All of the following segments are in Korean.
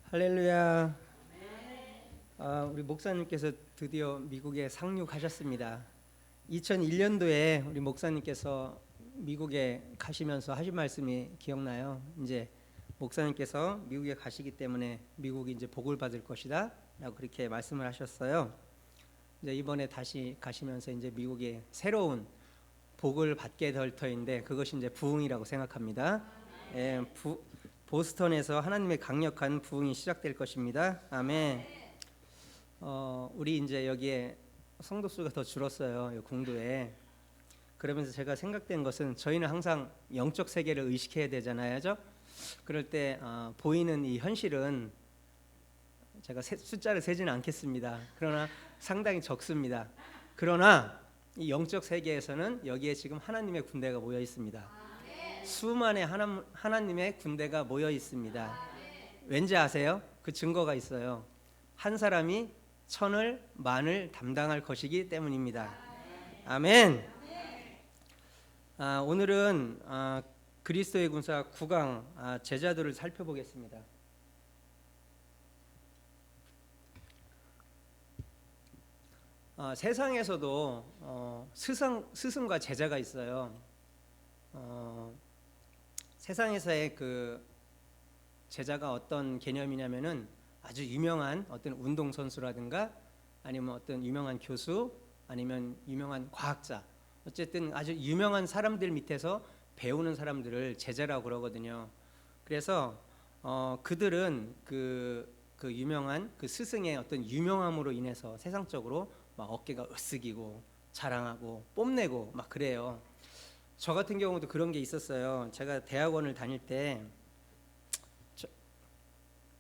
할렐루야. 우리 목사님께서 드디어 미국에 상륙하셨습니다. 2001년도에 우리 목사님께서 미국에 가시면서 하신 말씀이 기억나요. 이제 목사님께서 미국에 가시기 때문에 미국이 이제 복을 받을 것이다 라고 그렇게 말씀을 하셨어요. 이제 이번에 다시 가시면서 이제 미국에 새로운 복을 받게 될 터인데 그것이 이제 부흥이라고 생각합니다. 예, 보스턴에서 하나님의 강력한 부흥이 시작될 것입니다. 아멘. 우리 이제 여기에 성도 수가 더 줄었어요. 공도에. 그러면서 제가 생각된 것은 저희는 항상 영적 세계를 의식해야 되잖아요. 그럴 때 보이는 이 현실은 제가 숫자를 세지는 않겠습니다. 그러나 상당히 적습니다. 그러나 이 영적 세계에서는 여기에 지금 하나님의 군대가 모여 있습니다. 수만의 하나님의 군대가 모여 있습니다. 왠지 아세요? 그 증거가 있어요. 한 사람이 천을 만을 담당할 것이기 때문입니다. 아멘. 오늘은 그리스도의 군사 9강 제자들을 살펴보겠습니다. 세상에서도 스승과 제자가 있어요. 세상에서의 그 제자가 어떤 개념이냐면은 아주 유명한 어떤 운동선수라든가 아니면 어떤 유명한 교수 아니면 유명한 과학자, 어쨌든 아주 유명한 사람들 밑에서 배우는 사람들을 제자라고 그러거든요. 그래서 그들은 그 유명한 그 스승의 어떤 유명함으로 인해서 세상적으로 막 어깨가 으쓱이고 자랑하고 뽐내고 막 그래요. 저 같은 경우도 그런 게 있었어요. 제가 대학원을 다닐 때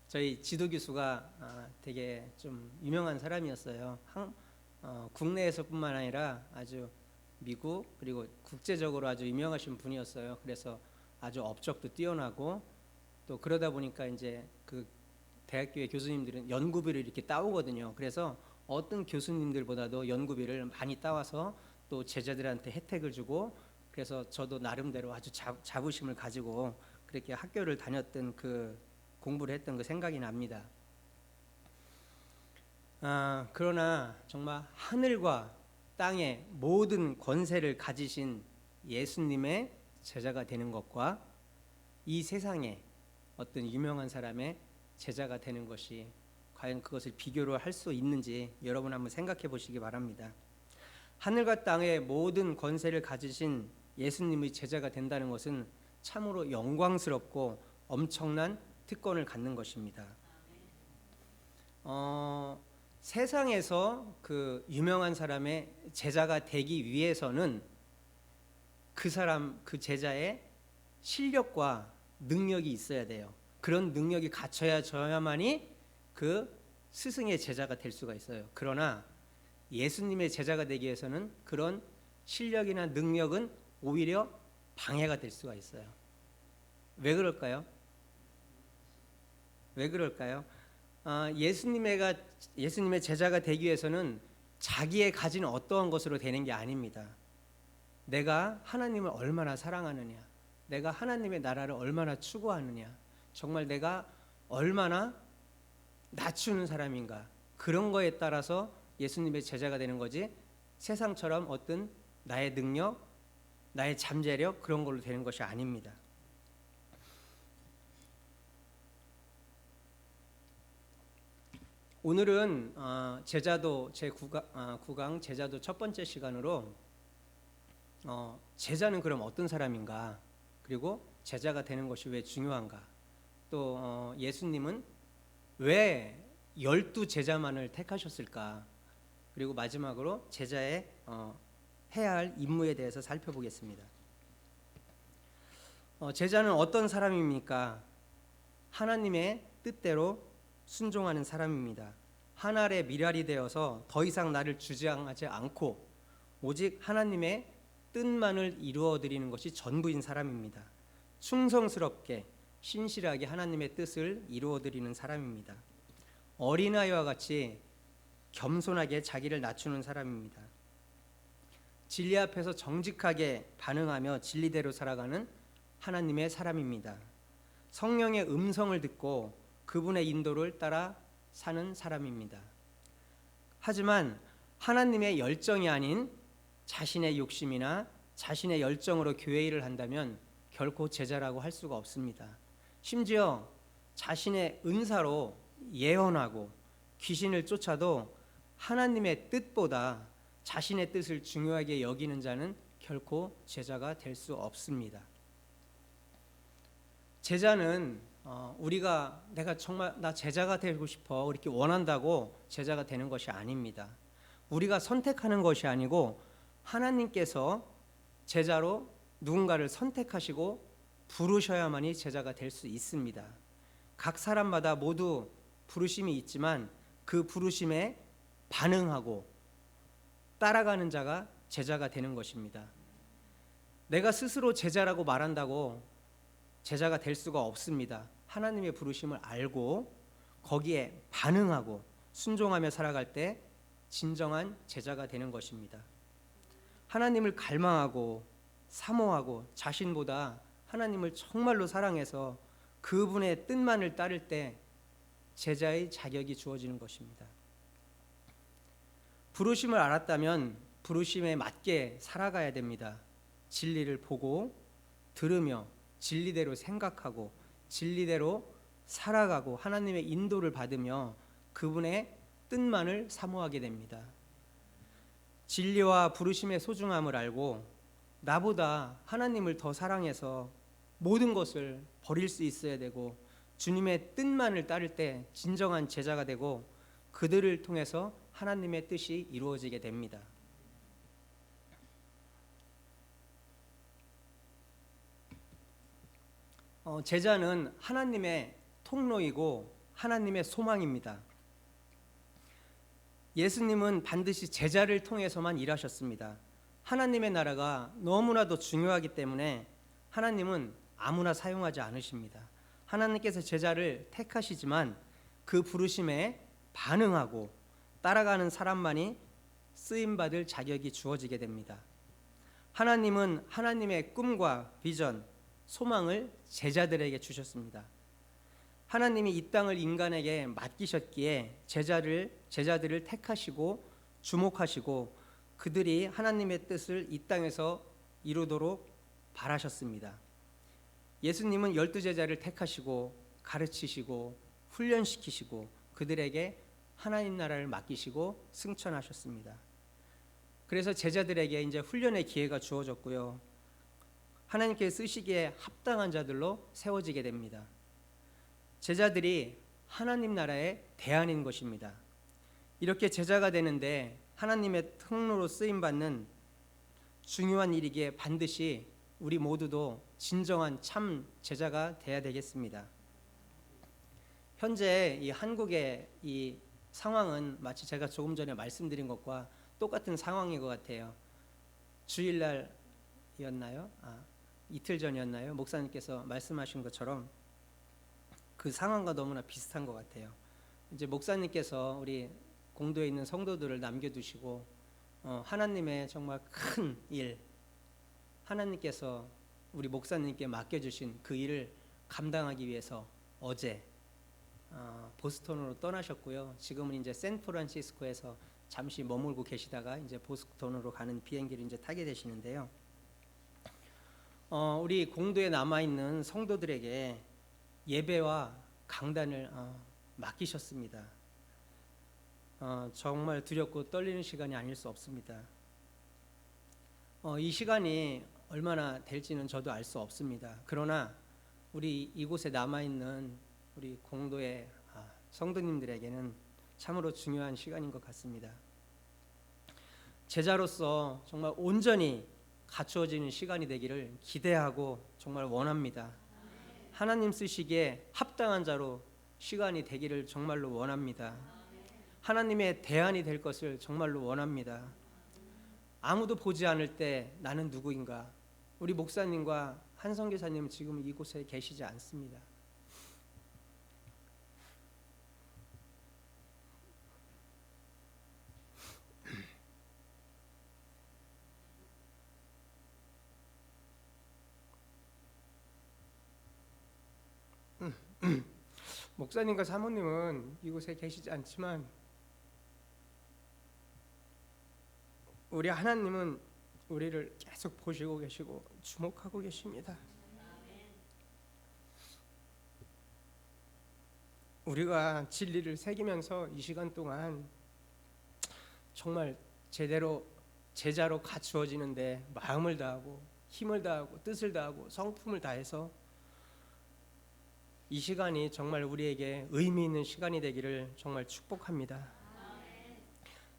저희 지도 교수가 되게 좀 유명한 사람이었어요. 국내에서뿐만 아니라 아주 미국 그리고 국제적으로 아주 유명하신 분이었어요. 그래서 아주 업적도 뛰어나고 또 그러다 보니까 이제 그 대학교의 교수님들은 연구비를 이렇게 따오거든요. 그래서 어떤 교수님들보다도 연구비를 많이 따와서 또 제자들한테 혜택을 주고, 그래서 저도 나름대로 아주 자부심을 가지고 그렇게 학교를 다녔던 그 공부를 했던 그 생각이 납니다. 그러나 정말 하늘과 땅의 모든 권세를 가지신 예수님의 제자가 되는 것과 이 세상에 어떤 유명한 사람의 제자가 되는 것이 과연 그것을 비교를 할 수 있는지 여러분 한번 생각해 보시기 바랍니다. 하늘과 땅의 모든 권세를 가지신 예수님의 제자가 된다는 것은 참으로 영광스럽고 엄청난 특권을 갖는 것입니다. 세상에서 그 유명한 사람의 제자가 되기 위해서는 그 사람, 그 제자의 실력과 능력이 있어야 돼요. 그런 능력이 갖춰져야만이 그 스승의 제자가 될 수가 있어요. 그러나 예수님의 제자가 되기 위해서는 그런 실력이나 능력은 오히려 방해가 될 수가 있어요. 왜 그럴까요? 예수님의 제자가 되기 위해서는 자기의 가진 어떠한 것으로 되는 게 아닙니다. 내가 하나님을 얼마나 사랑하느냐, 내가 하나님의 나라를 얼마나 추구하느냐, 정말 내가 얼마나 낮추는 사람인가, 그런 거에 따라서 예수님의 제자가 되는 거지, 세상처럼 어떤 나의 능력, 나의 잠재력 그런 걸로 되는 것이 아닙니다. 오늘은 제자도 제9강 제자도 첫 번째 시간으로 제자는 그럼 어떤 사람인가, 그리고 제자가 되는 것이 왜 중요한가, 또 예수님은 왜 12제자만을 택하셨을까, 그리고 마지막으로 제자의 해야 할 임무에 대해서 살펴보겠습니다. 제자는 어떤 사람입니까? 하나님의 뜻대로 순종하는 사람입니다. 한 알의 밀알이 되어서 더 이상 나를 주장하지 않고 오직 하나님의 뜻만을 이루어 드리는 것이 전부인 사람입니다. 충성스럽게 신실하게 하나님의 뜻을 이루어 드리는 사람입니다. 어린아이와 같이 겸손하게 자기를 낮추는 사람입니다. 진리 앞에서 정직하게 반응하며 진리대로 살아가는 하나님의 사람입니다. 성령의 음성을 듣고 그분의 인도를 따라 사는 사람입니다. 하지만 하나님의 열정이 아닌 자신의 욕심이나 자신의 열정으로 교회 일을 한다면 결코 제자라고 할 수가 없습니다. 심지어 자신의 은사로 예언하고 귀신을 쫓아도 하나님의 뜻보다 자신의 뜻을 중요하게 여기는 자는 결코 제자가 될 수 없습니다. 제자는 우리가 내가 정말 나 제자가 되고 싶어 이렇게 원한다고 제자가 되는 것이 아닙니다. 우리가 선택하는 것이 아니고 하나님께서 제자로 누군가를 선택하시고 부르셔야만이 제자가 될 수 있습니다. 각 사람마다 모두 부르심이 있지만 그 부르심에 반응하고 따라가는 자가 제자가 되는 것입니다. 내가 스스로 제자라고 말한다고 제자가 될 수가 없습니다. 하나님의 부르심을 알고 거기에 반응하고 순종하며 살아갈 때 진정한 제자가 되는 것입니다. 하나님을 갈망하고 사모하고 자신보다 하나님을 정말로 사랑해서 그분의 뜻만을 따를 때 제자의 자격이 주어지는 것입니다. 부르심을 알았다면 부르심에 맞게 살아가야 됩니다. 진리를 보고 들으며 진리대로 생각하고 진리대로 살아가고 하나님의 인도를 받으며 그분의 뜻만을 사모하게 됩니다. 진리와 부르심의 소중함을 알고 나보다 하나님을 더 사랑해서 모든 것을 버릴 수 있어야 되고 주님의 뜻만을 따를 때 진정한 제자가 되고 그들을 통해서 하나님의 뜻이 이루어지게 됩니다. 제자는 하나님의 통로이고 하나님의 소망입니다. 예수님은 반드시 제자를 통해서만 일하셨습니다. 하나님의 나라가 너무나도 중요하기 때문에 하나님은 아무나 사용하지 않으십니다. 하나님께서 제자를 택하시지만 그 부르심에 반응하고 따라가는 사람만이 쓰임받을 자격이 주어지게 됩니다. 하나님은 하나님의 꿈과 비전, 소망을 제자들에게 주셨습니다. 하나님이 이 땅을 인간에게 맡기셨기에 제자들을 택하시고 주목하시고 그들이 하나님의 뜻을 이 땅에서 이루도록 바라셨습니다. 예수님은 12제자를 택하시고 가르치시고 훈련시키시고 그들에게 하나님 나라를 맡기시고 승천하셨습니다. 그래서 제자들에게 이제 훈련의 기회가 주어졌고요. 하나님께서 쓰시기에 합당한 자들로 세워지게 됩니다. 제자들이 하나님 나라의 대안인 것입니다. 이렇게 제자가 되는데 하나님의 통로로 쓰임받는 중요한 일이기에 반드시 우리 모두도 진정한 참 제자가 돼야 되겠습니다. 현재 이 한국의 이 상황은 마치 제가 조금 전에 말씀드린 것과 똑같은 상황인 것 같아요. 주일날이었나요? 이틀 전이었나요? 목사님께서 말씀하신 것처럼 그 상황과 너무나 비슷한 것 같아요. 이제 목사님께서 우리 공도에 있는 성도들을 남겨두시고 하나님의 정말 큰 일, 하나님께서 우리 목사님께 맡겨주신 그 일을 감당하기 위해서 어제 보스턴으로 떠나셨고요. 지금은 이제 샌프란시스코에서 잠시 머물고 계시다가 이제 보스턴으로 가는 비행기를 이제 타게 되시는데요. 우리 공도에 남아 있는 성도들에게 예배와 강단을 맡기셨습니다. 정말 두렵고 떨리는 시간이 아닐 수 없습니다. 이 시간이 얼마나 될지는 저도 알 수 없습니다. 그러나 우리 이곳에 남아 있는 우리 공도의 성도님들에게는 참으로 중요한 시간인 것 같습니다. 제자로서 정말 온전히 갖추어지는 시간이 되기를 기대하고 정말 원합니다. 하나님 쓰시기에 합당한 자로 시간이 되기를 정말로 원합니다. 하나님의 대안이 될 것을 정말로 원합니다. 아무도 보지 않을 때 나는 누구인가? 우리 목사님과 한 선교사님은 지금 이곳에 계시지 않습니다. 목사님과 사모님은 이곳에 계시지 않지만 우리 하나님은 우리를 계속 보시고 계시고 주목하고 계십니다. 우리가 진리를 새기면서 이 시간 동안 정말 제대로 제자로 갖추어지는데 마음을 다하고 힘을 다하고 뜻을 다하고 성품을 다해서 이 시간이 정말 우리에게 의미 있는 시간이 되기를 정말 축복합니다.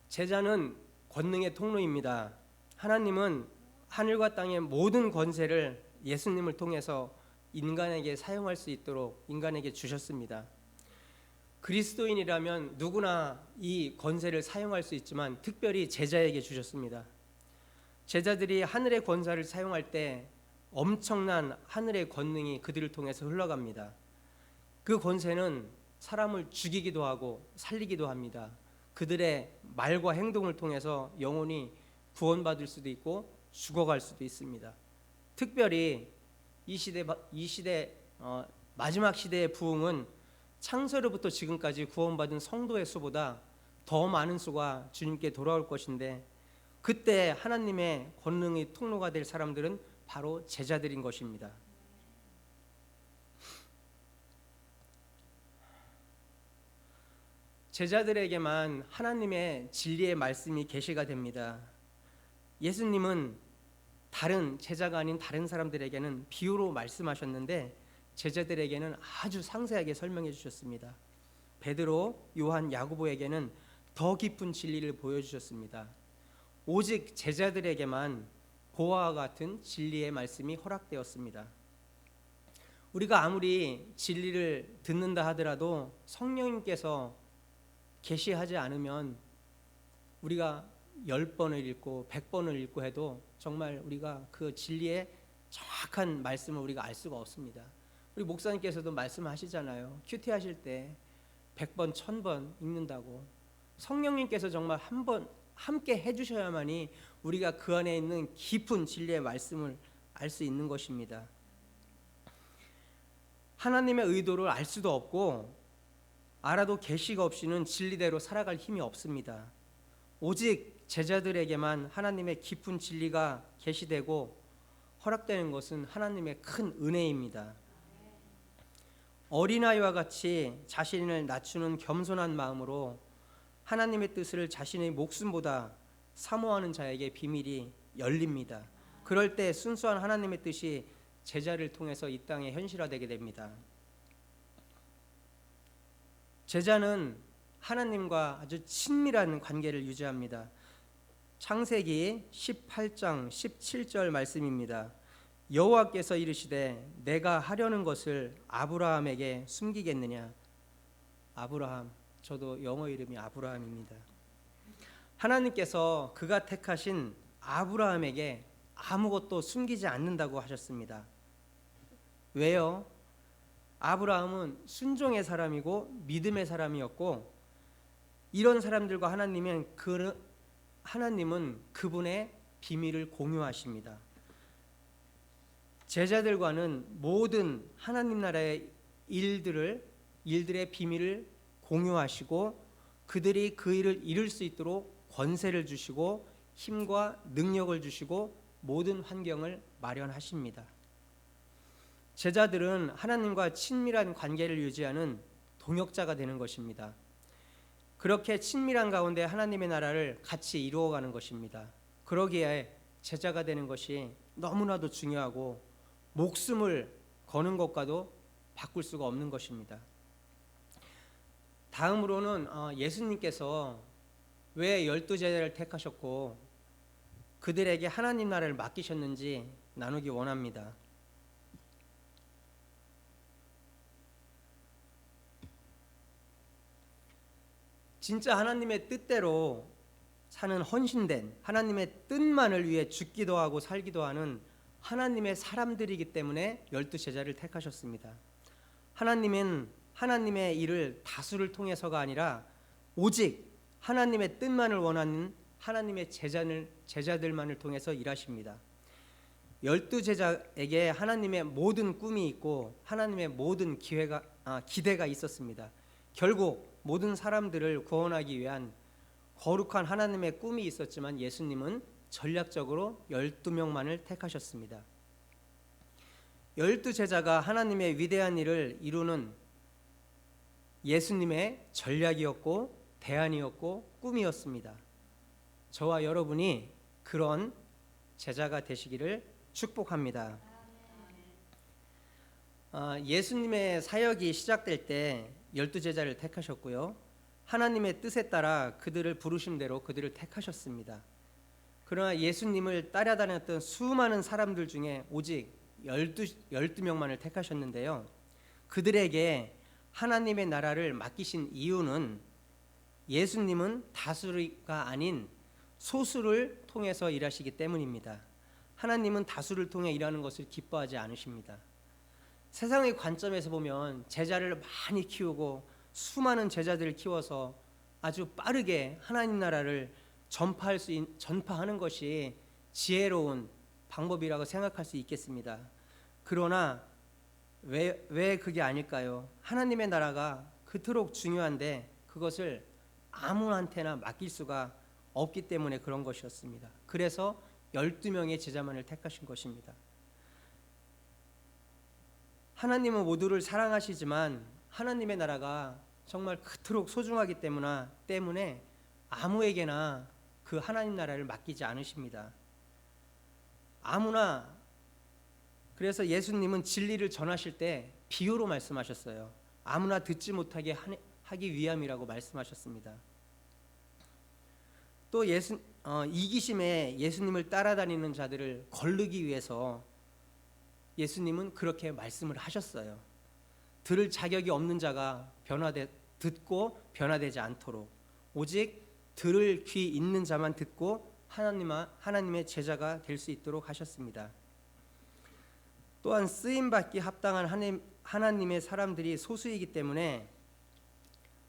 제자는 권능의 통로입니다. 하나님은 하늘과 땅의 모든 권세를 예수님을 통해서 인간에게 사용할 수 있도록 인간에게 주셨습니다. 그리스도인이라면 누구나 이 권세를 사용할 수 있지만 특별히 제자에게 주셨습니다. 제자들이 하늘의 권세를 사용할 때 엄청난 하늘의 권능이 그들을 통해서 흘러갑니다. 그 권세는 사람을 죽이기도 하고 살리기도 합니다. 그들의 말과 행동을 통해서 영혼이 구원받을 수도 있고 죽어갈 수도 있습니다. 특별히 이 시대 마지막 시대의 부흥은 창세로부터 지금까지 구원받은 성도의 수보다 더 많은 수가 주님께 돌아올 것인데 그때 하나님의 권능의 통로가 될 사람들은 바로 제자들인 것입니다. 제자들에게만 하나님의 진리의 말씀이 계시가 됩니다. 예수님은 다른 제자가 아닌 다른 사람들에게는 비유로 말씀하셨는데 제자들에게는 아주 상세하게 설명해 주셨습니다. 베드로, 요한, 야고보에게는 더 깊은 진리를 보여주셨습니다. 오직 제자들에게만 고아와 같은 진리의 말씀이 허락되었습니다. 우리가 아무리 진리를 듣는다 하더라도 성령님께서 계시하지 않으면 우리가 10번을 읽고 100번을 읽고 해도 정말 우리가 그 진리의 정확한 말씀을 우리가 알 수가 없습니다. 우리 목사님께서도 말씀하시잖아요. 큐티 하실 때 100번, 1000번 읽는다고. 성령님께서 정말 한번 함께 해주셔야만이 우리가 그 안에 있는 깊은 진리의 말씀을 알 수 있는 것입니다. 하나님의 의도를 알 수도 없고 알아도 계시가 없이는 진리대로 살아갈 힘이 없습니다. 오직 제자들에게만 하나님의 깊은 진리가 계시되고 허락되는 것은 하나님의 큰 은혜입니다. 어린아이와 같이 자신을 낮추는 겸손한 마음으로 하나님의 뜻을 자신의 목숨보다 사모하는 자에게 비밀이 열립니다. 그럴 때 순수한 하나님의 뜻이 제자를 통해서 이 땅에 현실화되게 됩니다. 제자는 하나님과 아주 친밀한 관계를 유지합니다. 창세기 18장 17절 말씀입니다. 여호와께서 이르시되 내가 하려는 것을 아브라함에게 숨기겠느냐. 아브라함, 저도 영어 이름이 아브라함입니다. 하나님께서 그가 택하신 아브라함에게 아무것도 숨기지 않는다고 하셨습니다. 왜요? 아브라함은 순종의 사람이고 믿음의 사람이었고 이런 사람들과 하나님은 그분의 비밀을 공유하십니다. 제자들과는 모든 하나님 나라의 일들의 비밀을 공유하시고 그들이 그 일을 이룰 수 있도록 권세를 주시고 힘과 능력을 주시고 모든 환경을 마련하십니다. 제자들은 하나님과 친밀한 관계를 유지하는 동역자가 되는 것입니다. 그렇게 친밀한 가운데 하나님의 나라를 같이 이루어가는 것입니다. 그러기에 제자가 되는 것이 너무나도 중요하고 목숨을 거는 것과도 바꿀 수가 없는 것입니다. 다음으로는 예수님께서 왜 12제자를 택하셨고 그들에게 하나님 나라를 맡기셨는지 나누기 원합니다. 진짜 하나님의 뜻대로 사는 헌신된 하나님의 뜻만을 위해 죽기도 하고 살기도 하는 하나님의 사람들이기 때문에 12제자를 택하셨습니다. 하나님은 하나님의 일을 다수를 통해서가 아니라 오직 하나님의 뜻만을 원하는 하나님의 제자들만을 통해서 일하십니다. 12제자에게 하나님의 모든 꿈이 있고 하나님의 모든 기대가 있었습니다. 결국 모든 사람들을 구원하기 위한 거룩한 하나님의 꿈이 있었지만 예수님은 전략적으로 12명만을 택하셨습니다. 12제자가 하나님의 위대한 일을 이루는 예수님의 전략이었고 대안이었고 꿈이었습니다. 저와 여러분이 그런 제자가 되시기를 축복합니다. 예수님의 사역이 시작될 때 12제자를 택하셨고요. 하나님의 뜻에 따라 그들을 부르신 대로 그들을 택하셨습니다. 그러나 예수님을 따라다녔던 수많은 사람들 중에 오직 12명만을 택하셨는데요. 그들에게 하나님의 나라를 맡기신 이유는 예수님은 다수가 아닌 소수를 통해서 일하시기 때문입니다. 하나님은 다수를 통해 일하는 것을 기뻐하지 않으십니다. 세상의 관점에서 보면 제자를 많이 키우고 수많은 제자들을 키워서 아주 빠르게 하나님 나라를 전파하는 것이 지혜로운 방법이라고 생각할 수 있겠습니다. 그러나 왜 그게 아닐까요? 하나님의 나라가 그토록 중요한데 그것을 아무한테나 맡길 수가 없기 때문에 그런 것이었습니다. 그래서 12명의 제자만을 택하신 것입니다. 하나님은 모두를 사랑하시지만 하나님의 나라가 정말 그토록 소중하기 때문에 아무에게나 그 하나님 나라를 맡기지 않으십니다. 아무나. 그래서 예수님은 진리를 전하실 때 비유로 말씀하셨어요. 아무나 듣지 못하게 하기 위함이라고 말씀하셨습니다. 또 이기심에 예수님을 따라다니는 자들을 거르기 위해서 예수님은 그렇게 말씀을 하셨어요. 들을 자격이 없는 자가 듣고 변화되지 않도록 오직 들을 귀 있는 자만 듣고 하나님의 제자가 될 수 있도록 하셨습니다. 또한 쓰임받기 합당한 하나님의 사람들이 소수이기 때문에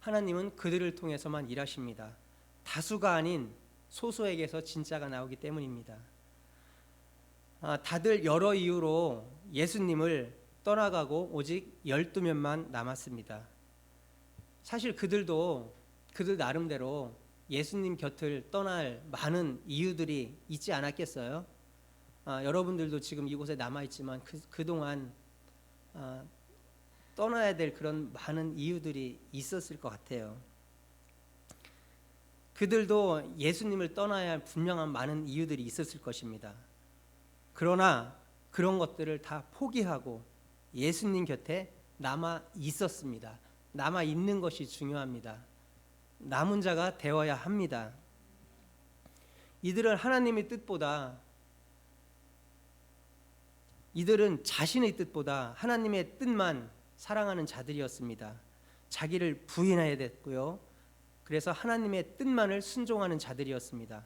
하나님은 그들을 통해서만 일하십니다. 다수가 아닌 소수에게서 진짜가 나오기 때문입니다. 다들 여러 이유로 예수님을 떠나가고 오직 12명만 남았습니다. 사실 그들 나름대로 예수님 곁을 떠날 많은 이유들이 있지 않았겠어요? 여러분들도 지금 이곳에 남아있지만 그동안 떠나야 될 그런 많은 이유들이 있었을 것 같아요. 그들도 예수님을 떠나야 할 분명한 많은 이유들이 있었을 것입니다. 그러나 그런 것들을 다 포기하고 예수님 곁에 남아 있었습니다. 남아 있는 것이 중요합니다. 남은 자가 되어야 합니다. 이들은 자신의 뜻보다 하나님의 뜻만 사랑하는 자들이었습니다. 자기를 부인해야 됐고요. 그래서 하나님의 뜻만을 순종하는 자들이었습니다.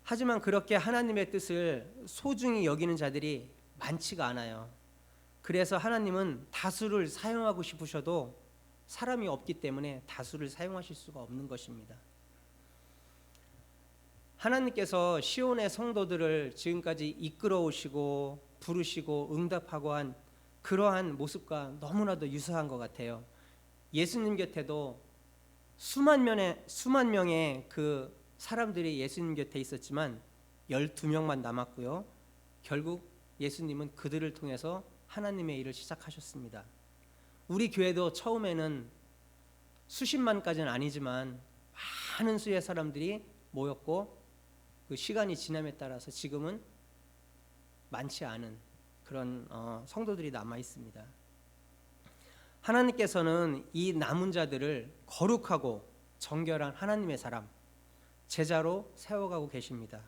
하지만 그렇게 하나님의 뜻을 소중히 여기는 자들이 많지가 않아요. 그래서 하나님은 다수를 사용하고 싶으셔도 사람이 없기 때문에 다수를 사용하실 수가 없는 것입니다. 하나님께서 시온의 성도들을 지금까지 이끌어 오시고 부르시고 응답하고 한 그러한 모습과 너무나도 유사한 것 같아요. 예수님 곁에도 수만 명의 그 사람들이 예수님 곁에 있었지만 12명만 남았고요. 결국 예수님은 그들을 통해서 하나님의 일을 시작하셨습니다. 우리 교회도 처음에는 수십만까지는 아니지만 많은 수의 사람들이 모였고 그 시간이 지남에 따라서 지금은 많지 않은 그런 성도들이 남아 있습니다. 하나님께서는 이 남은 자들을 거룩하고 정결한 하나님의 사람, 제자로 세워가고 계십니다.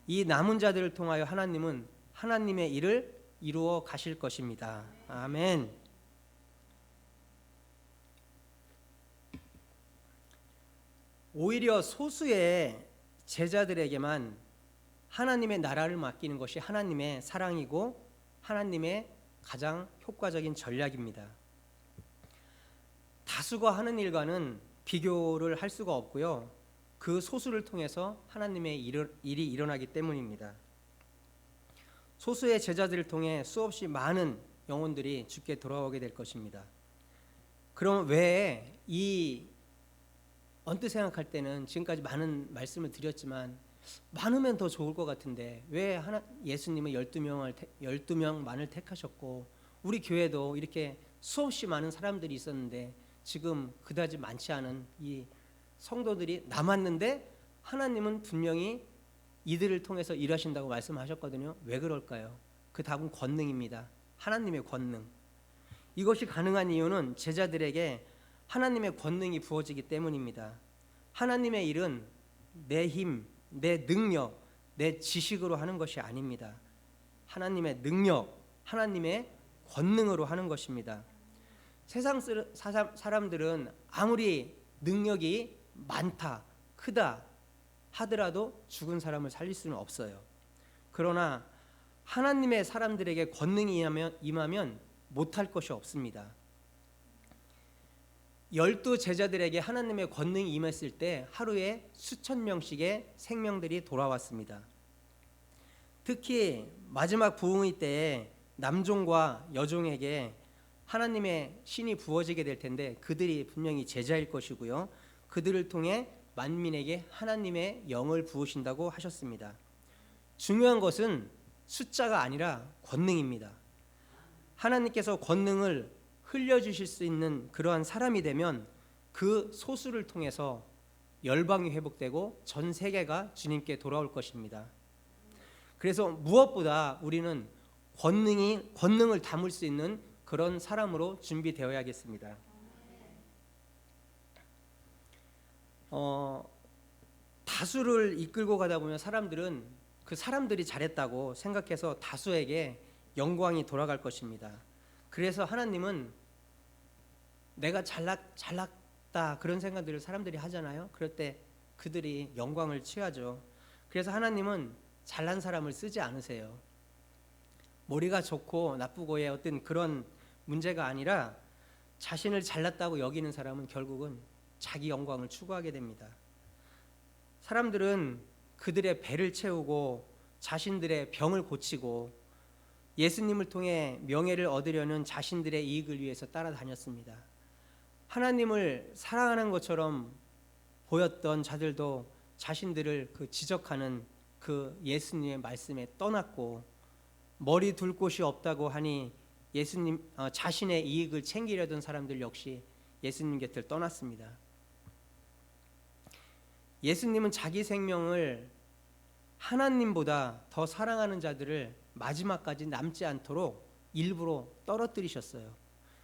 이 남은 자들을 통하여 하나님은 하나님의 일을 이루어 가실 것입니다. 아멘. 오히려 소수의 제자들에게만 하나님의 나라를 맡기는 것이 하나님의 사랑이고 하나님의 가장 효과적인 전략입니다. 다수가 하는 일과는 비교를 할 수가 없고요. 그 소수를 통해서 하나님의 일이 일어나기 때문입니다. 소수의 제자들을 통해 수없이 많은 영혼들이 주께 돌아오게 될 것입니다. 그럼 왜 이 언뜻 생각할 때는 지금까지 많은 말씀을 드렸지만 많으면 더 좋을 것 같은데 왜 예수님은 12명만을 택하셨고 우리 교회도 이렇게 수없이 많은 사람들이 있었는데 지금 그다지 많지 않은 이 성도들이 남았는데 하나님은 분명히 이들을 통해서 일하신다고 말씀하셨거든요. 왜 그럴까요? 그 답은 권능입니다. 하나님의 권능. 이것이 가능한 이유는 제자들에게 하나님의 권능이 부어지기 때문입니다. 하나님의 일은 내 힘, 내 능력, 내 지식으로 하는 것이 아닙니다. 하나님의 능력, 하나님의 권능으로 하는 것입니다. 세상 사람들은 아무리 능력이 많다, 크다 하더라도 죽은 사람을 살릴 수는 없어요. 그러나 하나님의 사람들에게 권능이 임하면 못할 것이 없습니다. 12 제자들에게 하나님의 권능이 임했을 때 하루에 수천 명씩의 생명들이 돌아왔습니다. 특히 마지막 부흥의 때에 남종과 여종에게 하나님의 신이 부어지게 될 텐데 그들이 분명히 제자일 것이고요. 그들을 통해 만민에게 하나님의 영을 부으신다고 하셨습니다. 중요한 것은 숫자가 아니라 권능입니다. 하나님께서 권능을 흘려주실 수 있는 그러한 사람이 되면 그 소수를 통해서 열방이 회복되고 전 세계가 주님께 돌아올 것입니다. 그래서 무엇보다 우리는 권능을 담을 수 있는 그런 사람으로 준비되어야겠습니다. 다수를 이끌고 가다 보면 사람들은 그 사람들이 잘했다고 생각해서 다수에게 영광이 돌아갈 것입니다. 그래서 하나님은 내가 잘났다 그런 생각들을 사람들이 하잖아요. 그럴 때 그들이 영광을 취하죠. 그래서 하나님은 잘난 사람을 쓰지 않으세요. 머리가 좋고 나쁘고의 어떤 그런 문제가 아니라 자신을 잘났다고 여기는 사람은 결국은 자기 영광을 추구하게 됩니다. 사람들은 그들의 배를 채우고 자신들의 병을 고치고 예수님을 통해 명예를 얻으려는 자신들의 이익을 위해서 따라다녔습니다. 하나님을 사랑하는 것처럼 보였던 자들도 자신들을 지적하는 그 예수님의 말씀에 떠났고 머리 둘 곳이 없다고 하니 예수님 자신의 이익을 챙기려던 사람들 역시 예수님 곁을 떠났습니다. 예수님은 자기 생명을 하나님보다 더 사랑하는 자들을 마지막까지 남지 않도록 일부러 떨어뜨리셨어요.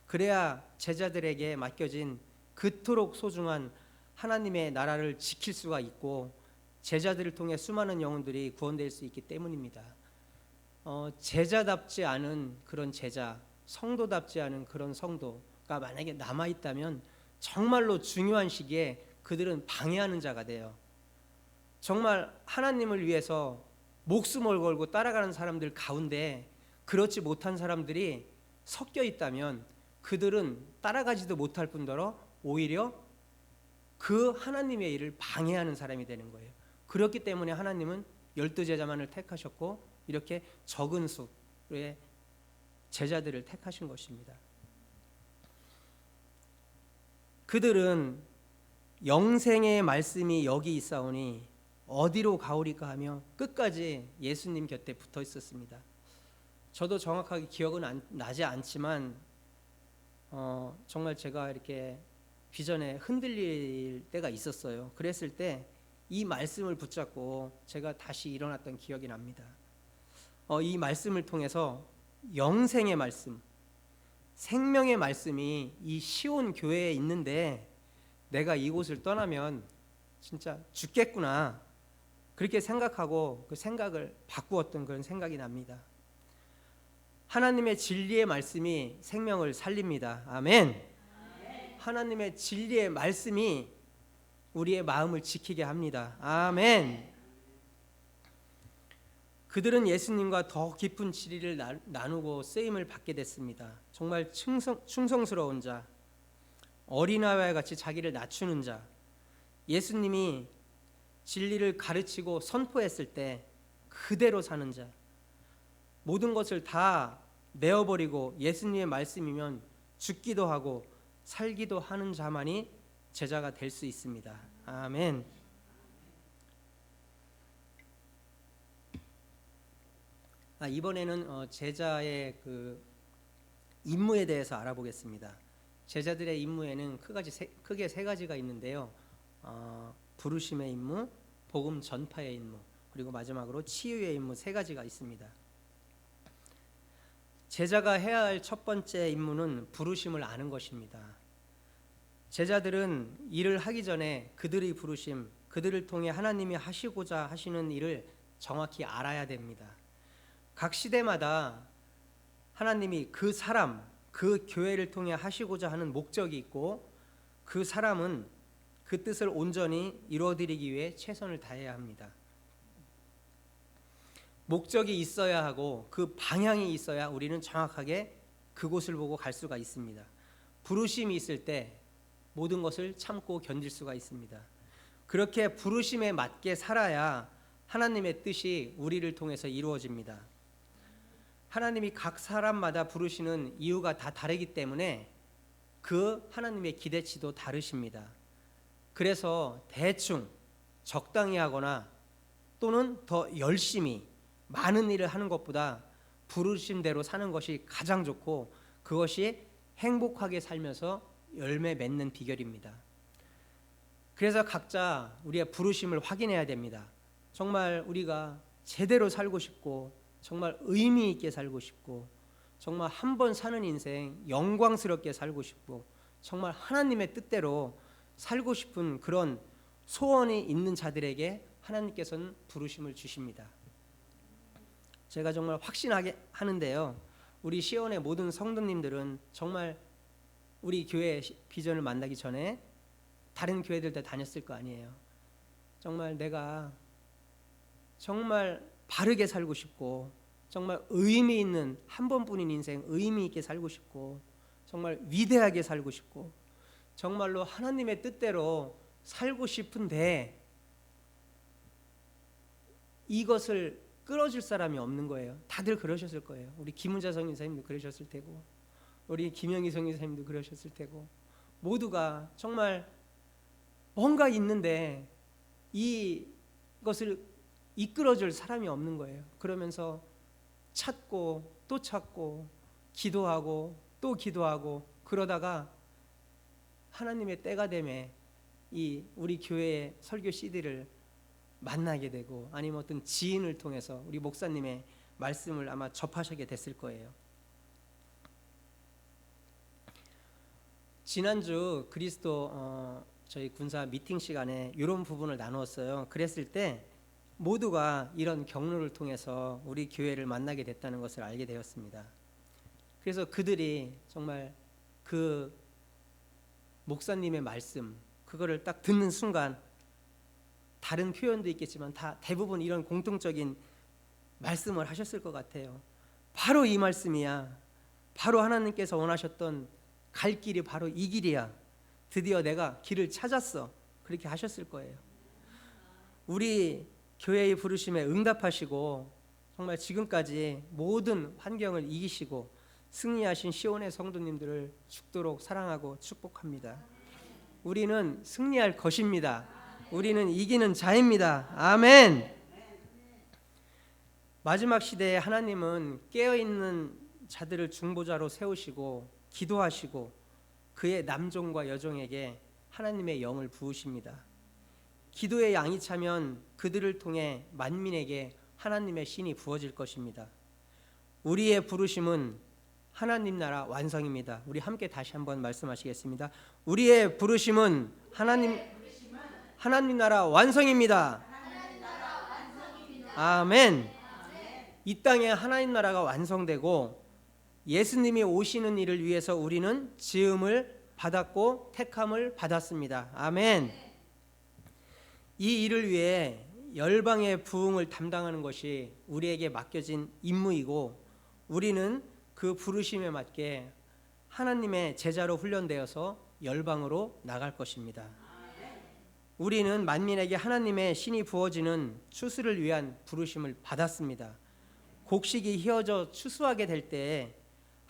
그래야 제자들에게 맡겨진 그토록 소중한 하나님의 나라를 지킬 수가 있고 제자들을 통해 수많은 영혼들이 구원될 수 있기 때문입니다. 제자답지 않은 그런 제자, 성도답지 않은 그런 성도가 만약에 남아있다면 정말로 중요한 시기에 그들은 방해하는 자가 돼요. 정말 하나님을 위해서 목숨을 걸고 따라가는 사람들 가운데 그렇지 못한 사람들이 섞여 있다면 그들은 따라가지도 못할 뿐더러 오히려 그 하나님의 일을 방해하는 사람이 되는 거예요. 그렇기 때문에 하나님은 12 제자만을 택하셨고 이렇게 적은 수의 제자들을 택하신 것입니다. 그들은 영생의 말씀이 여기 있사오니 어디로 가오리까 하며 끝까지 예수님 곁에 붙어 있었습니다. 저도 정확하게 기억은 나지 않지만 정말 제가 이렇게 비전에 흔들릴 때가 있었어요. 그랬을 때 이 말씀을 붙잡고 제가 다시 일어났던 기억이 납니다. 이 말씀을 통해서 영생의 말씀, 생명의 말씀이 이 시온 교회에 있는데 내가 이곳을 떠나면 진짜 죽겠구나 그렇게 생각하고 그 생각을 바꾸었던 그런 생각이 납니다. 하나님의 진리의 말씀이 생명을 살립니다. 아멘. 하나님의 진리의 말씀이 우리의 마음을 지키게 합니다. 아멘. 그들은 예수님과 더 깊은 진리를 나누고 쓰임을 받게 됐습니다. 정말 충성스러운 자, 어린아이와 같이 자기를 낮추는 자, 예수님이 진리를 가르치고 선포했을 때 그대로 사는 자, 모든 것을 다 내어버리고 예수님의 말씀이면 죽기도 하고 살기도 하는 자만이 제자가 될 수 있습니다. 아멘. 이번에는 제자의 그 임무에 대해서 알아보겠습니다. 제자들의 임무에는 크게 세 가지가 있는데요. 부르심의 임무, 복음 전파의 임무, 그리고 마지막으로 치유의 임무, 세 가지가 있습니다. 제자가 해야 할 첫 번째 임무는 부르심을 아는 것입니다. 제자들은 일을 하기 전에 그들의 부르심, 그들을 통해 하나님이 하시고자 하시는 일을 정확히 알아야 됩니다. 각 시대마다 하나님이 그 사람, 그 교회를 통해 하시고자 하는 목적이 있고, 그 사람은 그 뜻을 온전히 이루어드리기 위해 최선을 다해야 합니다. 목적이 있어야 하고 그 방향이 있어야 우리는 정확하게 그곳을 보고 갈 수가 있습니다. 부르심이 있을 때 모든 것을 참고 견딜 수가 있습니다. 그렇게 부르심에 맞게 살아야 하나님의 뜻이 우리를 통해서 이루어집니다. 하나님이 각 사람마다 부르시는 이유가 다 다르기 때문에 그 하나님의 기대치도 다르십니다. 그래서 대충 적당히 하거나 또는 더 열심히 많은 일을 하는 것보다 부르심대로 사는 것이 가장 좋고, 그것이 행복하게 살면서 열매 맺는 비결입니다. 그래서 각자 우리의 부르심을 확인해야 됩니다. 정말 우리가 제대로 살고 싶고, 정말 의미 있게 살고 싶고, 정말 한 번 사는 인생 영광스럽게 살고 싶고, 정말 하나님의 뜻대로 살고 싶은 그런 소원이 있는 자들에게 하나님께서는 부르심을 주십니다. 제가 정말 확신하게 하는데요, 우리 시온의 모든 성도님들은 정말 우리 교회의 비전을 만나기 전에 다른 교회들 다 다녔을 거 아니에요. 정말 내가 정말 바르게 살고 싶고, 정말 의미 있는 한 번뿐인 인생 의미 있게 살고 싶고, 정말 위대하게 살고 싶고, 정말로 하나님의 뜻대로 살고 싶은데 이것을 끌어줄 사람이 없는 거예요. 다들 그러셨을 거예요. 우리 김은자 성교사님도 그러셨을 테고, 우리 김영희 성교사님도 그러셨을 테고, 모두가 정말 뭔가 있는데 이것을 이끌어줄 사람이 없는 거예요. 그러면서 찾고 또 찾고 기도하고 또 기도하고 그러다가 하나님의 때가 되매 이 우리 교회의 설교 CD를 만나게 되고, 아니면 어떤 지인을 통해서 우리 목사님의 말씀을 아마 접하시게 됐을 거예요. 지난주 그리스도 저희 군사 미팅 시간에 이런 부분을 나누었어요. 그랬을 때 모두가 이런 경로를 통해서 우리 교회를 만나게 됐다는 것을 알게 되었습니다. 그래서 그들이 정말 그 목사님의 말씀, 그거를 딱 듣는 순간, 다른 표현도 있겠지만 다 대부분 이런 공통적인 말씀을 하셨을 것 같아요. 바로 이 말씀이야. 바로 하나님께서 원하셨던 갈 길이 바로 이 길이야. 드디어 내가 길을 찾았어. 그렇게 하셨을 거예요. 우리 교회의 부르심에 응답하시고 정말 지금까지 모든 환경을 이기시고 승리하신 시온의 성도님들을 죽도록 사랑하고 축복합니다. 우리는 승리할 것입니다. 우리는 이기는 자입니다. 아멘. 마지막 시대에 하나님은 깨어있는 자들을 중보자로 세우시고 기도하시고 그의 남종과 여종에게 하나님의 영을 부으십니다. 기도의 양이 차면 그들을 통해 만민에게 하나님의 신이 부어질 것입니다. 우리의 부르심은 하나님 나라 완성입니다. 우리 함께 다시 한번 말씀하시겠습니다. 우리의 부르심은 하나님 나라 완성입니다. 아멘. 이 땅에 하나님 나라가 완성되고 예수님이 오시는 일을 위해서 우리는 지음을 받았고 택함을 받았습니다. 아멘. 이 일을 위해 열방의 부흥을 담당하는 것이 우리에게 맡겨진 임무이고, 우리는 그 부르심에 맞게 하나님의 제자로 훈련되어서 열방으로 나갈 것입니다. 우리는 만민에게 하나님의 신이 부어지는 추수를 위한 부르심을 받았습니다. 곡식이 휘어져 추수하게 될 때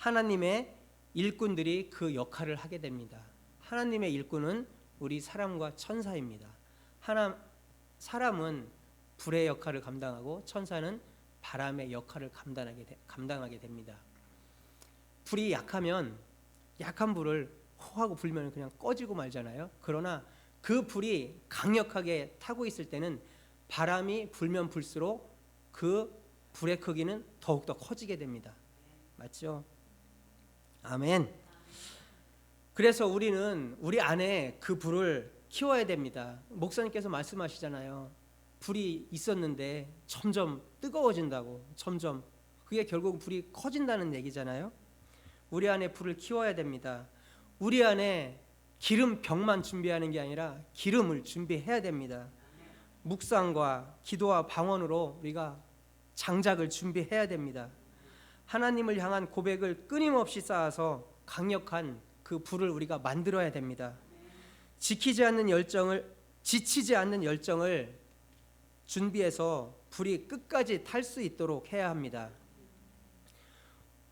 하나님의 일꾼들이 그 역할을 하게 됩니다. 하나님의 일꾼은 우리 사람과 천사입니다. 사람은 불의 역할을 감당하고 천사는 바람의 역할을 감당하게 됩니다. 불이 약하면 약한 불을 호하고 불면 그냥 꺼지고 말잖아요. 그러나 그 불이 강력하게 타고 있을 때는 바람이 불면 불수록 그 불의 크기는 더욱더 커지게 됩니다. 맞죠? 아멘. 그래서 우리는 우리 안에 그 불을 키워야 됩니다. 목사님께서 말씀하시잖아요. 불이 있었는데 점점 뜨거워진다고. 점점. 그게 결국 불이 커진다는 얘기잖아요. 우리 안에 불을 키워야 됩니다. 우리 안에 기름병만 준비하는 게 아니라 기름을 준비해야 됩니다. 묵상과 기도와 방언으로 우리가 장작을 준비해야 됩니다. 하나님을 향한 고백을 끊임없이 쌓아서 강력한 그 불을 우리가 만들어야 됩니다. 지치지 않는 열정을 준비해서 불이 끝까지 탈 수 있도록 해야 합니다.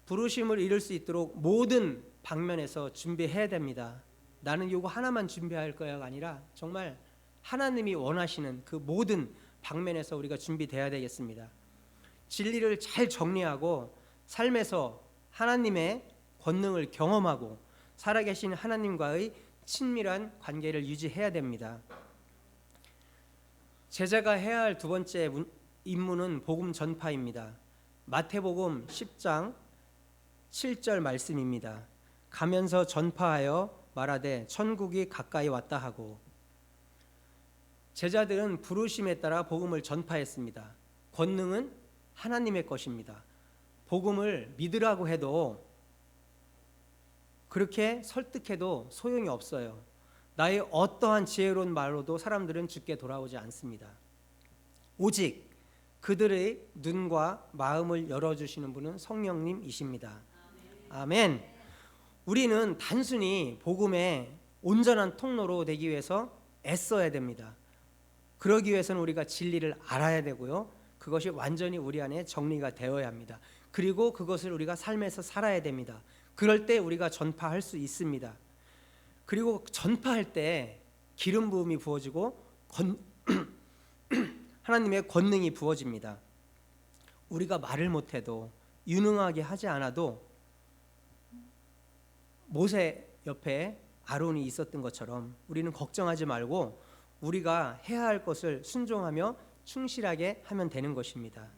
부르심을 이룰 수 있도록 모든 방면에서 준비해야 됩니다. 나는 요거 하나만 준비할 거야가 아니라 정말 하나님이 원하시는 그 모든 방면에서 우리가 준비돼야 되겠습니다. 진리를 잘 정리하고 삶에서 하나님의 권능을 경험하고 살아계신 하나님과의 친밀한 관계를 유지해야 됩니다. 제자가 해야 할 두 번째 임무는 복음 전파입니다. 마태복음 10장 7절 말씀입니다. 가면서 전파하여 말하되 천국이 가까이 왔다 하고. 제자들은 부르심에 따라 복음을 전파했습니다. 권능은 하나님의 것입니다. 복음을 믿으라고 해도 그렇게 설득해도 소용이 없어요. 나의 어떠한 지혜로운 말로도 사람들은 주께 돌아오지 않습니다. 오직 그들의 눈과 마음을 열어주시는 분은 성령님이십니다. 아멘. 우리는 단순히 복음의 온전한 통로로 되기 위해서 애써야 됩니다. 그러기 위해서는 우리가 진리를 알아야 되고요. 그것이 완전히 우리 안에 정리가 되어야 합니다. 그리고 그것을 우리가 삶에서 살아야 됩니다. 그럴 때 우리가 전파할 수 있습니다. 그리고 전파할 때 기름 부음이 부어지고 하나님의 권능이 부어집니다. 우리가 말을 못해도 유능하게 하지 않아도 모세 옆에 아론이 있었던 것처럼 우리는 걱정하지 말고 우리가 해야 할 것을 순종하며 충실하게 하면 되는 것입니다.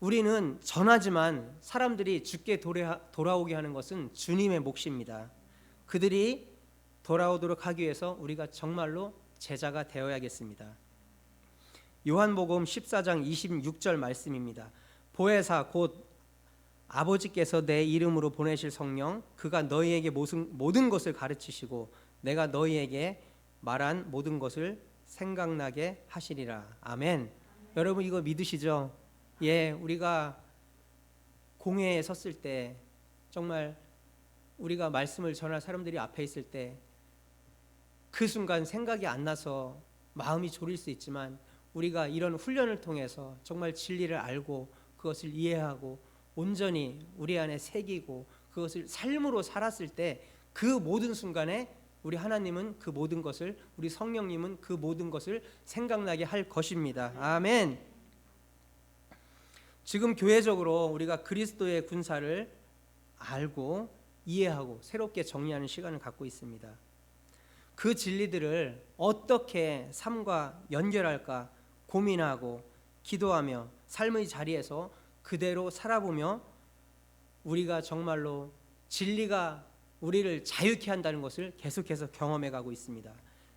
우리는 전하지만 사람들이 주께 돌아오게 하는 것은 주님의 몫입니다. 그들이 돌아오도록 하기 위해서 우리가 정말로 제자가 되어야겠습니다. 요한복음 14장 26절 말씀입니다. 보혜사 곧 아버지께서 내 이름으로 보내실 성령 그가 너희에게 모든 것을 가르치시고 내가 너희에게 말한 모든 것을 생각나게 하시리라. 아멘. 여러분 이거 믿으시죠? 예, 우리가 공회에 섰을 때 정말 우리가 말씀을 전할 사람들이 앞에 있을 때 그 순간 생각이 안 나서 마음이 졸일 수 있지만 우리가 이런 훈련을 통해서 정말 진리를 알고 그것을 이해하고 온전히 우리 안에 새기고 그것을 삶으로 살았을 때 그 모든 순간에 우리 하나님은 그 모든 것을 우리 성령님은 그 모든 것을 생각나게 할 것입니다. 아멘. 지금 교회적으로 우리가 그리스도의 군사를 알고 이해하고 새롭게 정리하는 시간을 갖고 있습니다. 그 진리들을 어떻게 삶과 연결할까 고민하고 기도하며 삶의 자리에서 그대로 살아보며 우리가 정말로 진리가 우리를 자유케 한다는 것을 계속해서 경험해 가고 있습니다.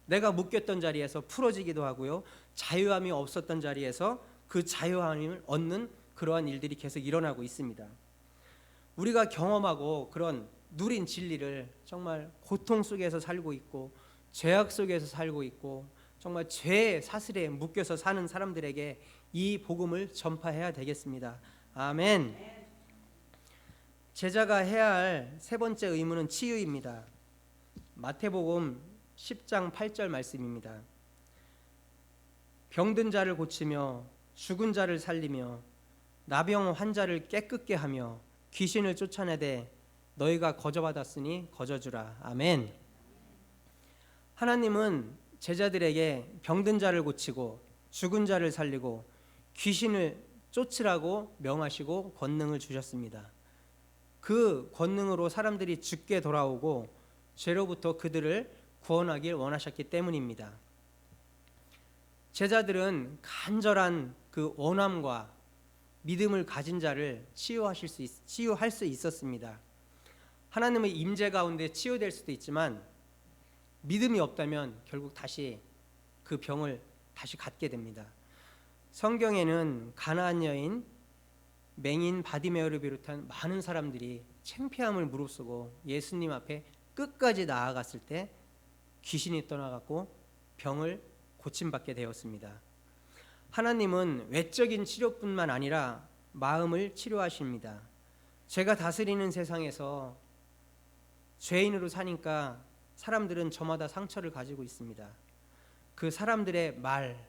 내가 묶였던 자리에서 풀어지기도 하고요. 자유함이 없었던 자리에서 그 자유함을 얻는 그러한 일들이 계속 일어나고 있습니다. 우리가 경험하고 그런 누린 진리를 정말 고통 속에서 살고 있고 죄악 속에서 살고 있고 정말 죄의 사슬에 묶여서 사는 사람들에게 이 복음을 전파해야 되겠습니다. 아멘. 제자가 해야 할 세 번째 의무는 치유입니다. 마태복음 10장 8절 말씀입니다. 병든 자를 고치며 죽은 자를 살리며 나병 환자를 깨끗게 하며 귀신을 쫓아내되 너희가 거저받았으니 거저주라. 아멘. 하나님은 제자들에게 병든 자를 고치고 죽은 자를 살리고 귀신을 쫓으라고 명하시고 권능을 주셨습니다. 그 권능으로 사람들이 죽게 돌아오고 죄로부터 그들을 구원하길 원하셨기 때문입니다. 제자들은 간절한 그 원함과 믿음을 가진 자를 치유할 수 있었습니다. 하나님의 임재 가운데 치유될 수도 있지만 믿음이 없다면 결국 다시 그 병을 다시 갖게 됩니다. 성경에는 가나안 여인, 맹인 바디메오를 비롯한 많은 사람들이 창피함을 무릅쓰고 예수님 앞에 끝까지 나아갔을 때 귀신이 떠나갔고 병을 고침받게 되었습니다. 하나님은 외적인 치료뿐만 아니라 마음을 치료하십니다. 죄가 다스리는 세상에서 죄인으로 사니까 사람들은 저마다 상처를 가지고 있습니다. 그 사람들의 말,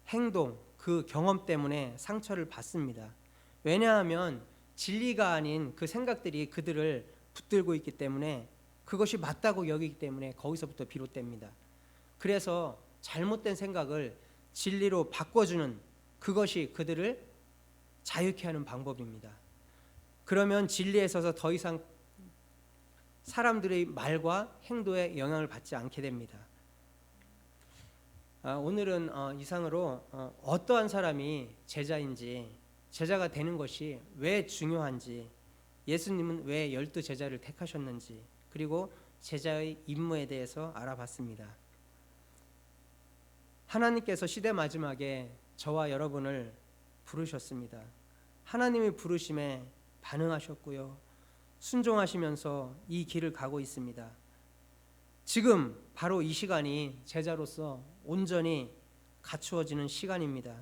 행동, 그 경험 때문에 상처를 받습니다. 왜냐하면 진리가 아닌 그 생각들이 그들을 붙들고 있기 때문에, 그것이 맞다고 여기기 때문에 거기서부터 비롯됩니다. 그래서 잘못된 생각을 진리로 바꿔주는, 그것이 그들을 자유케 하는 방법입니다. 그러면 진리에 있어서 더 이상 사람들의 말과 행동에 영향을 받지 않게 됩니다. 오늘은 이상으로 어떠한 사람이 제자인지, 제자가 되는 것이 왜 중요한지, 예수님은 왜 12제자를 택하셨는지, 그리고 제자의 임무에 대해서 알아봤습니다. 하나님께서 시대 마지막에 저와 여러분을 부르셨습니다. 하나님의 부르심에 반응하셨고요, 순종하시면서 이 길을 가고 있습니다. 지금 바로 이 시간이 제자로서 온전히 갖추어지는 시간입니다.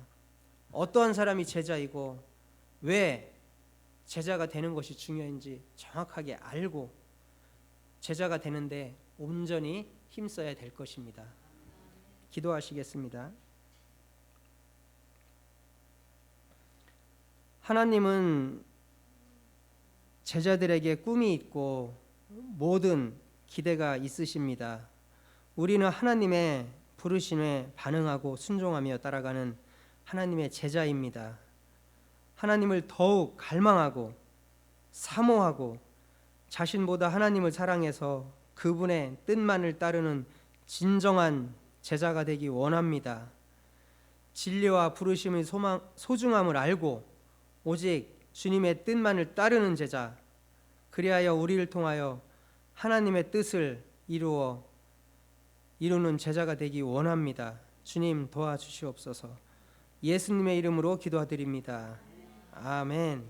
어떠한 사람이 제자이고 왜 제자가 되는 것이 중요한지 정확하게 알고 제자가 되는데 온전히 힘써야 될 것입니다. 기도하시겠습니다. 하나님은 제자들에게 꿈이 있고 모든 기대가 있으십니다. 우리는 하나님의 부르심에 반응하고 순종하며 따라가는 하나님의 제자입니다. 하나님을 더욱 갈망하고 사모하고 자신보다 하나님을 사랑해서 그분의 뜻만을 따르는 진정한 제자가 되기 원합니다. 진리와 부르심의 소중함을 알고 오직 주님의 뜻만을 따르는 제자, 그리하여 우리를 통하여 하나님의 뜻을 이루는 제자가 되기 원합니다. 주님 도와주시옵소서. 예수님의 이름으로 기도드립니다. 아멘.